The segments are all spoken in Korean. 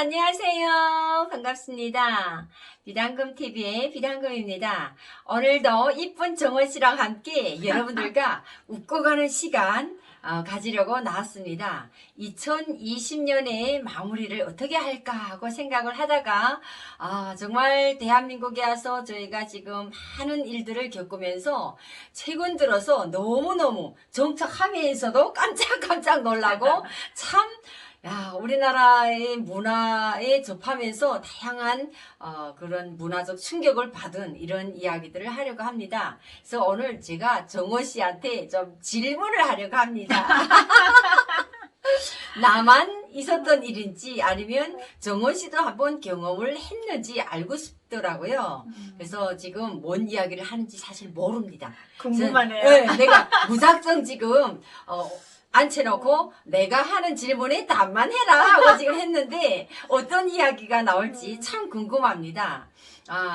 안녕하세요. 반갑습니다. 비단금TV의 비단금입니다. 오늘도 이쁜 정원 씨랑 함께 여러분들과 웃고 가는 시간 가지려고 나왔습니다. 2020년에 마무리를 어떻게 할까 하고 생각을 하다가 정말 대한민국에 와서 저희가 지금 많은 일들을 겪으면서 최근 들어서 너무너무 정착하면서도 깜짝깜짝 놀라고 참 우리나라의 문화에 접하면서 다양한 그런 문화적 충격을 받은 이런 이야기들을 하려고 합니다. 그래서 오늘 제가 정원 씨한테 좀 질문을 하려고 합니다. 나만 있었던 일인지 아니면 정원 씨도 한번 경험을 했는지 알고 싶더라고요. 그래서 지금 뭔 이야기를 하는지 사실 모릅니다. 궁금하네요. 네, 내가 무작정 지금 앉혀놓고 내가 하는 질문에 답만 해라 하고 지금 했는데 어떤 이야기가 나올지 참 궁금합니다.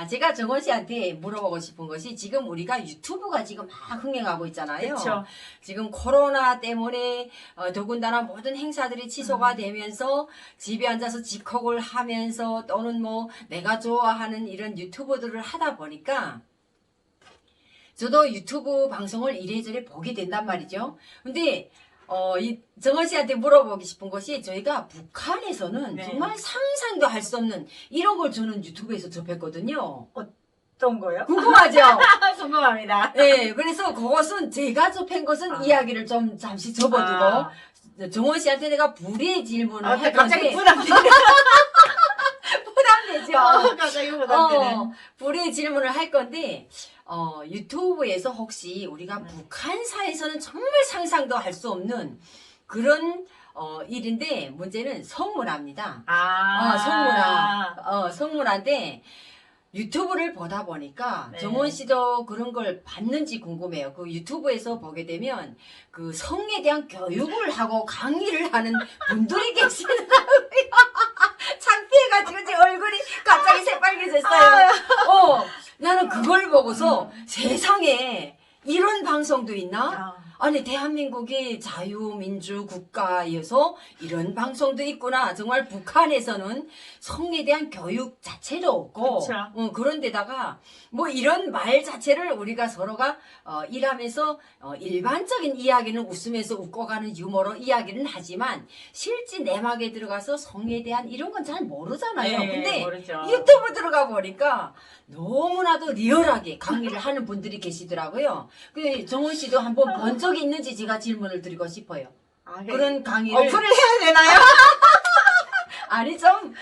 제가 정원 씨한테 물어보고 싶은 것이 지금 우리가 유튜브가 지금 막 흥행하고 있잖아요. 그쵸. 지금 코로나 때문에 더군다나 모든 행사들이 취소가 되면서 집에 앉아서 집콕을 하면서 또는 뭐 내가 좋아하는 이런 유튜브들을 하다 보니까 저도 유튜브 방송을 이래저래 보게 된단 말이죠. 근데 이 정원 씨한테 물어보고 싶은 것이 저희가 북한에서는 네. 정말 상상도 할 수 없는 이런 걸 저는 유튜브에서 접했거든요. 어떤 거요? 궁금하죠? 궁금합니다. 네, 그래서 그것은 제가 접한 것은 이야기를 좀 잠시 접어두고 정원 씨한테 내가 불의 질문을 할 갑자기 건데 부담되네. 부담되죠? 갑자기 부담되네. 불의 질문을 할 건데 유튜브에서 혹시 우리가 북한사에서는 정말 상상도 할 수 없는 그런 일인데 문제는 성문화입니다. 성문화인데 유튜브를 보다 보니까 네. 정원 씨도 그런 걸 봤는지 궁금해요. 그 유튜브에서 보게 되면 그 성에 대한 교육을 하고 강의를 하는 분들이 계시더라고요. 창피해가지고 제 얼굴이 갑자기 새빨개졌어요. 나는 그걸 보고서 세상에 이런 방송도 있나? 아니 대한민국이 자유민주 국가여서 이런 방송도 있구나. 정말 북한에서는 성에 대한 교육 자체도 없고 그런데다가 뭐 이런 말 자체를 우리가 서로가 일하면서 일반적인 이야기는 웃으면서 웃고 가는 유머로 이야기는 하지만 실제 내막에 들어가서 성에 대한 이런 건 잘 모르잖아요. 네, 근데 모르죠. 유튜브 들어가 보니까 너무나도 리얼하게 강의를 하는 분들이 계시더라고요. 그 정원 씨도 한번 본 적이 있는지 제가 질문을 드리고 싶어요. 그런 강의를 어플을 해야 되나요? 아니 좀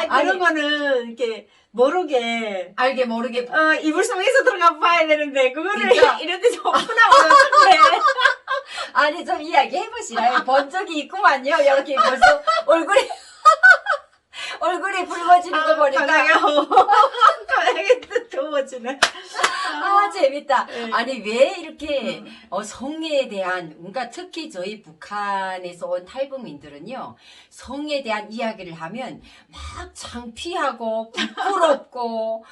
그런 거는 이렇게 모르게 알게 모르게 이불 속에서 들어가 봐야 되는데 그거를 진짜? 이런 데서 오픈하면 어떡해. 아니 좀 이야기 해보시라요. 본 적이 있구만요. 이렇게 벌써 얼굴이 붉어지는 거 보니까 갑자기 더워지네. 재밌다. 네. 아니 왜 이렇게 성에 대한 그러니까 특히 저희 북한에서 온 탈북민들은요 성에 대한 이야기를 하면 막 창피하고 부끄럽고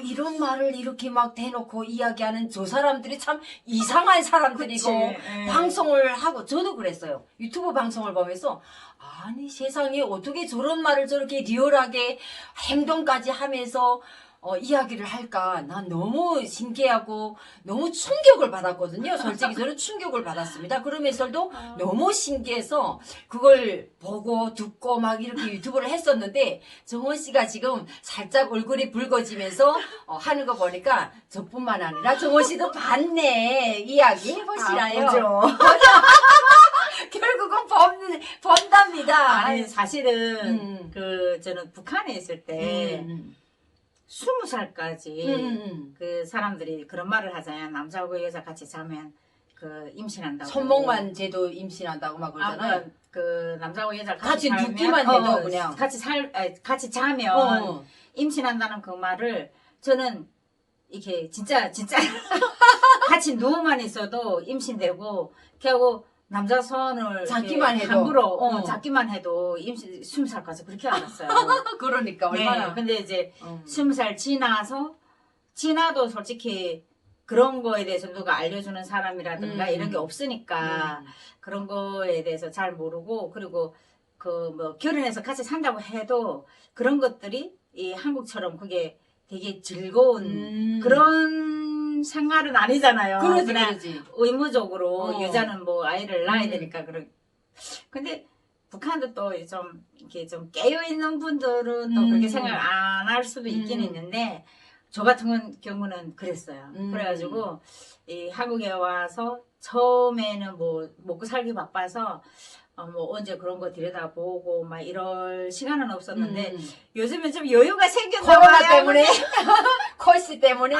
이런 말을 이렇게 막 대놓고 이야기하는 저 사람들이 참 이상한 사람들이고 방송을 하고 저도 그랬어요. 유튜브 방송을 보면서 아니 세상에 어떻게 저런 말을 저렇게 리얼하게 행동까지 하면서 이야기를 할까? 난 너무 신기하고 너무 충격을 받았거든요. 솔직히 저는 충격을 받았습니다. 그러면서도 너무 신기해서 그걸 보고 듣고 막 이렇게 유튜브를 했었는데 정원 씨가 지금 살짝 얼굴이 붉어지면서 하는 거 보니까 저뿐만 아니라 정원 씨도 봤네. 이야기 해보시라요. 보죠. 결국은 본답니다. 아니 사실은 저는 북한에 있을 때 20살까지 그 사람들이 그런 말을 하잖아요. 남자하고 여자 같이 자면 그 임신한다고. 손목만 재도 임신한다고 막 그러잖아요. 그 남자하고 여자 같이 살면, 눕기만 해도 그냥 같이 자면 임신한다는 그 말을 저는 이렇게 진짜 같이 누워만 있어도 임신되고 걔하고 남자 손을 잡기만 해도 함부로 잡기만 해도 임신 20살까지 그렇게 알았어요. 그러니까 얼마나. 네, 근데 이제 20살 지나도 솔직히 그런 거에 대해서 누가 알려주는 사람이라든가 이런 게 없으니까 그런 거에 대해서 잘 모르고 그리고 그 뭐 결혼해서 같이 산다고 해도 그런 것들이 이 한국처럼 그게 되게 즐거운 그런 생활은 아니잖아요. 그러지, 그냥 그러지. 의무적으로 어. 여자는 뭐 아이를 낳아야 되니까 근데 북한도 또 좀 이렇게 좀 깨어 있는 분들은 또 그렇게 생각 안 할 수도 있긴 있는데 저 같은 경우는 그랬어요. 그래가지고 이 한국에 와서 처음에는 뭐 먹고 살기 바빠서 뭐 언제 그런 거 들여다보고 막 이럴 시간은 없었는데 요즘은 좀 여유가 생겼나 코로나 봐요. 때문에 콜씨 때문에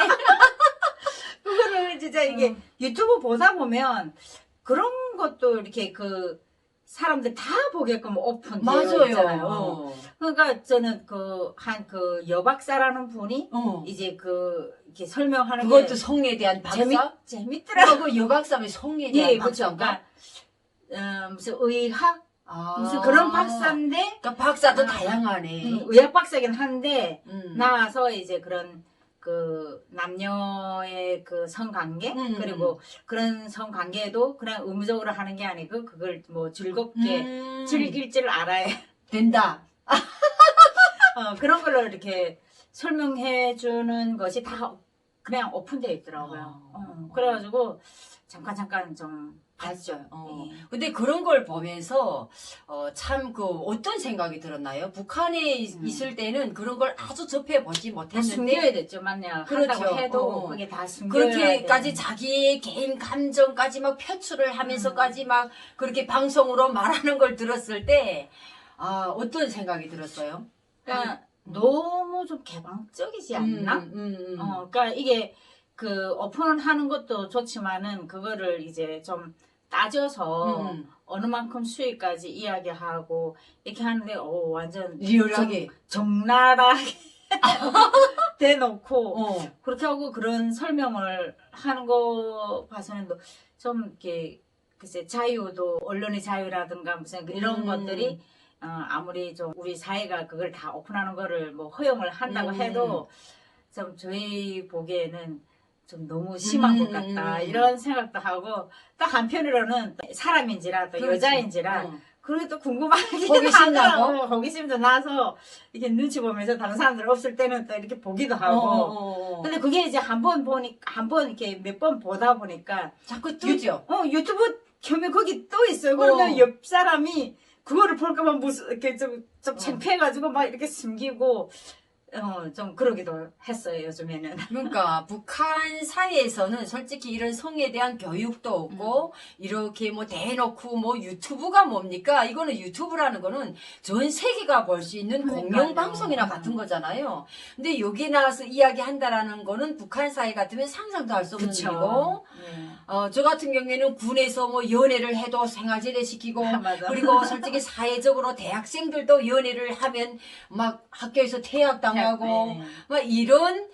그거를 진짜 이게 유튜브 보다 보면 그런 것도 이렇게 그 사람들 다 보게끔 오픈되어 맞아요. 있잖아요. 그러니까 저는 그 여박사라는 분이 이제 이렇게 설명하는 그것도 게 성에 대한 박사? 재밌더라고. 그 여박사면 성에 대한 예, 그렇죠. 박사인가? 그러니까 무슨 의학 아. 무슨 그런 박사인데 그러니까 박사도 다양하네. 의학 박사긴 한데 음. 나와서 이제 그런 그 남녀의 그 성관계 그리고 그런 성관계도 그냥 의무적으로 하는 게 아니고 그걸 뭐 즐겁게 즐길 줄 알아야 된다. 그런 걸로 이렇게 설명해 주는 것이 다 그냥 오픈되어 있더라고요. 그래가지고 잠깐 좀 봤죠. 예. 근데 그런 걸 보면서 참 그 어떤 생각이 들었나요? 북한에 있을 때는 그런 걸 아주 접해 보지 다 못했는데 숨겨야 됐죠, 만약 그렇죠. 한다고 해도 그게 다 숨겨야 그렇게까지 되는. 자기의 개인 감정까지 막 표출을 하면서까지 막 그렇게 방송으로 말하는 걸 들었을 때 어떤 생각이 들었어요? 그러니까 너무 좀 개방적이지 않나? 그러니까 이게 그 오픈하는 것도 좋지만은 그거를 이제 좀 따져서 어느 만큼 수익까지 이야기하고 이렇게 하는데 완전 리얼하게 적나라하게 대놓고 그렇게 하고 그런 설명을 하는 거 봐서는 좀 이렇게 글쎄 자유도 언론의 자유라든가 무슨 이런 것들이 아무리 좀 우리 사회가 그걸 다 오픈하는 거를 뭐 허용을 한다고 해도 좀 저희 보기에는 좀 너무 심한 것 같다 이런 생각도 하고 또 한편으로는 사람인지라 또 그렇지. 여자인지라 그게 또 궁금하기도 호기심 나고? 호기심도 나서 이렇게 눈치 보면서 다른 사람들 없을 때는 또 이렇게 보기도 하고 근데 그게 이제 한 번 이렇게 몇 번 보다 보니까 자꾸 뜨죠. 유튜브 켜면 거기 또 있어요. 그러면 옆 사람이 그거를 볼까봐 무슨 이렇게 좀 창피해가지고 막 이렇게 숨기고 좀 그러기도 했어요 요즘에는. 그러니까 북한 사회에서는 솔직히 이런 성에 대한 교육도 없고 이렇게 뭐 대놓고 뭐 유튜브가 뭡니까? 이거는 유튜브라는 거는 전 세계가 볼 수 있는 공영 방송이나 같은 거잖아요. 근데 여기 나와서 이야기한다라는 거는 북한 사회 같으면 상상도 할 수 없는 그쵸. 일이고 저 같은 경우에는 군에서 뭐 연애를 해도 생활제대 시키고 그리고 솔직히 사회적으로 대학생들도 연애를 하면 막 학교에서 퇴학당하고 막 이런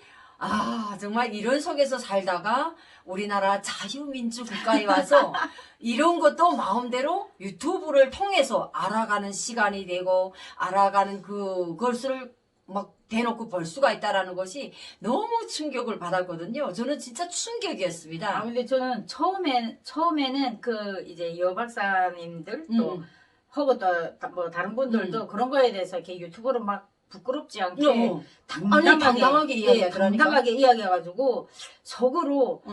정말 이런 속에서 살다가 우리나라 자유민주 국가에 와서 이런 것도 마음대로 유튜브를 통해서 알아가는 시간이 되고 알아가는 그것을 막 대놓고 볼 수가 있다라는 것이 너무 충격을 받았거든요. 저는 진짜 충격이었습니다. 근데 저는 처음에는 그 이제 여 박사님들 또 하고 또 뭐 다른 분들도 그런 거에 대해서 이렇게 유튜브로 막 부끄럽지 않게 당당하게 이야기하더라니까. 당당하게 이야기해가지고 속으로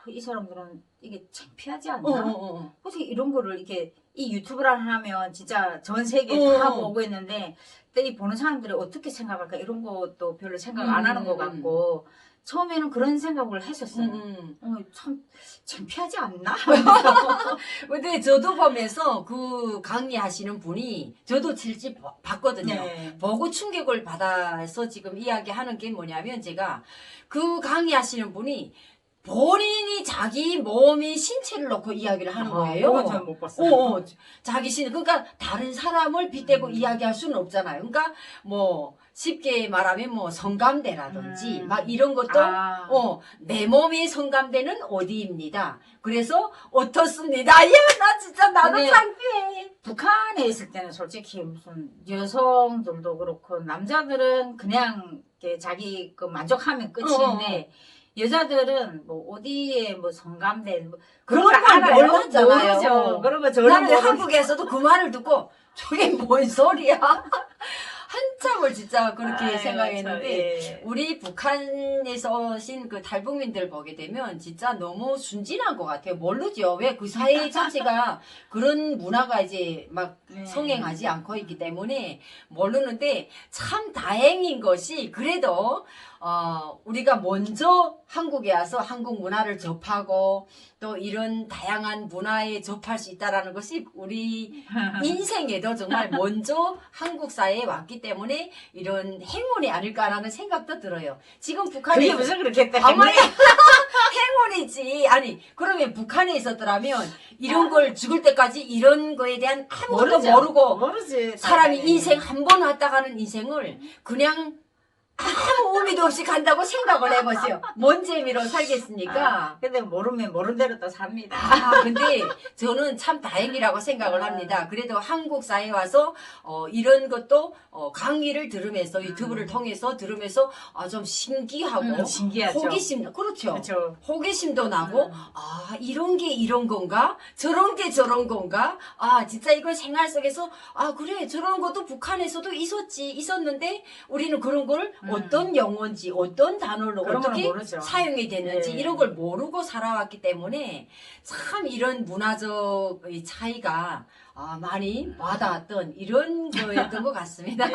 이 사람들은 이게 창피하지 않나? 어떻게 이런 거를 이렇게 이 유튜브를 하면 진짜 전 세계 다 보고 있는데 또 이 보는 사람들이 어떻게 생각할까 이런 것도 별로 생각 안 하는 것 같고 처음에는 그런 생각을 했었어요. 참 창피하지 않나? 근데 저도 보면서 그 강의하시는 분이 저도 실제 봤거든요. 네. 보고 충격을 받아서 지금 이야기하는 게 뭐냐면 제가 그 강의하시는 분이 본인이 자기 몸의 신체를 놓고 이야기를 하는 거예요. 그건 저는 못 봤어요. 자기 그러니까 다른 사람을 빗대고 이야기할 수는 없잖아요. 그러니까 뭐 쉽게 말하면 뭐 성감대라든지 막 이런 것도 내 몸의 성감대는 어디입니다. 그래서 어떻습니다. 야, 나 진짜 나도 근데 창피해. 북한에 있을 때는 솔직히 무슨 여성들도 그렇고 남자들은 그냥 이렇게 자기 그 만족하면 끝인데 여자들은 뭐 어디에 뭐 성감대 뭐 그런 걸 몰랐잖아요. 모르죠. 그런 거 저는 나는 한국에서도 그 말을 듣고 저게 뭔 소리야? 한참을 진짜 그렇게 아유, 생각했는데 참, 예. 우리 북한에서 오신 그 탈북민들 보게 되면 진짜 너무 순진한 것 같아요. 모르죠. 왜 그 사회 자체가 그런 문화가 이제 막 네. 성행하지 않고 있기 때문에 모르는데 참 다행인 것이 그래도 우리가 먼저 한국에 와서 한국 문화를 접하고 또 이런 다양한 문화에 접할 수 있다라는 것이 우리 인생에도 정말 먼저 한국 사회에 왔기 때문에 이런 행운이 아닐까라는 생각도 들어요. 지금 북한에 그게 무슨 그렇게 아마야 행운이지. 아니 그러면 북한에 있었더라면 이런 걸 죽을 때까지 이런 거에 대한 아무것도 모르고 모르지. 사람이 당연히. 인생 한 번 왔다 가는 인생을 그냥 아무 의미도 없이 간다고 생각을 해보세요. 뭔 재미로 살겠습니까? 근데 모르면 모른 대로 또 삽니다. 근데 저는 참 다행이라고 생각을 합니다. 그래도 한국 사회에 와서 이런 것도 강의를 들으면서 유튜브를 통해서 들으면서 좀 신기하고 신기하죠. 호기심, 그렇죠. 그렇죠. 호기심도 나고 이런 게 이런 건가? 저런 게 저런 건가? 진짜 이걸 생활 속에서 그래 저런 것도 북한에서도 있었는데 우리는 그런 걸 어떤 영어인지 어떤 단어로 그런 건 어떻게 모르죠. 사용이 되는지 네. 이런 걸 모르고 살아왔기 때문에 참 이런 문화적 차이가 많이 와닿았던 이런 거였던 것 같습니다. 네.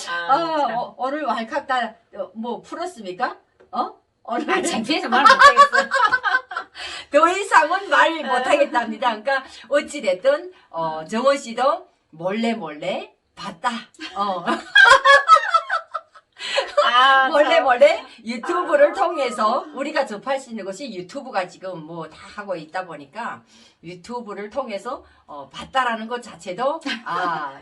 참. 오늘 왈칵 다 뭐 풀었습니까? 오늘 창피해서 말 못하겠어. 더 이상은 말 못하겠답니다. 그러니까 어찌됐든 정원 씨도 몰래 봤다. 몰래 유튜브를 통해서 우리가 접할 수 있는 것이 유튜브가 지금 뭐 다 하고 있다 보니까 유튜브를 통해서 봤다라는 것 자체도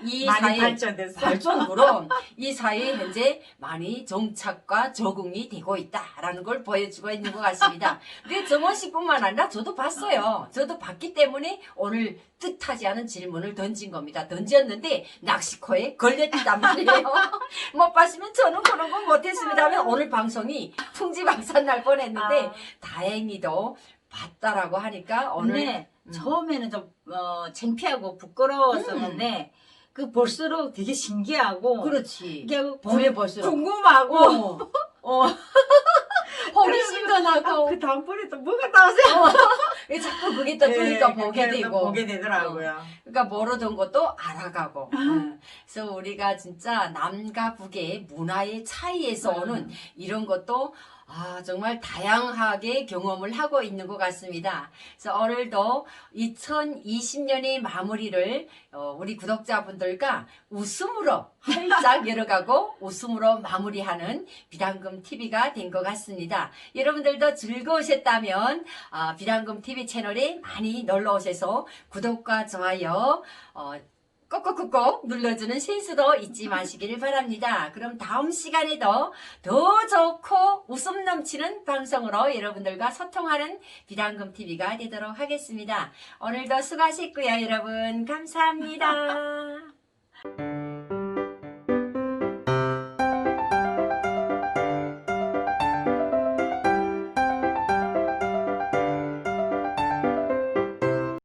이 많이 사회 발전됐어. 발전으로 이 사회에 현재 많이 정착과 적응이 되고 있다라는 걸 보여주고 있는 것 같습니다. 근데 정원 씨뿐만 아니라 저도 봤어요. 저도 봤기 때문에 오늘 뜻하지 않은 질문을 던진 겁니다. 던졌는데 낚시코에 걸렸단 말이에요. 못 봤으면 저는 그런 거 못했습니다 하면 오늘 방송이 풍지박산 날 뻔했는데 다행히도 봤다라고 하니까 오늘 근데 처음에는 좀 창피하고 부끄러웠었는데 그 볼수록 되게 신기하고 그렇지. 이게 보면 볼수록 궁금하고 호기심도 나고 그 다음번에 또 뭐가 나오세요? 자꾸 그게 또 뜨니까 보게 그렇게 또 되고 보게 되더라고요. 그러니까 모르던 것도 알아가고 그래서 우리가 진짜 남과 북의 문화의 차이에서 오는 이런 것도 정말 다양하게 경험을 하고 있는 것 같습니다. 그래서 오늘도 2020년의 마무리를 우리 구독자분들과 웃음으로 활짝 열어가고 웃음으로 마무리하는 비단금 TV가 된 것 같습니다. 여러분들도 즐거우셨다면 비단금 TV 채널에 많이 놀러 오셔서 구독과 좋아요 꼭꼭꼭꼭 눌러주는 실수도 잊지 마시기를 바랍니다. 그럼 다음 시간에도 더 좋고 웃음 넘치는 방송으로 여러분들과 소통하는 비단금TV가 되도록 하겠습니다. 오늘도 수고하셨고요. 여러분 감사합니다.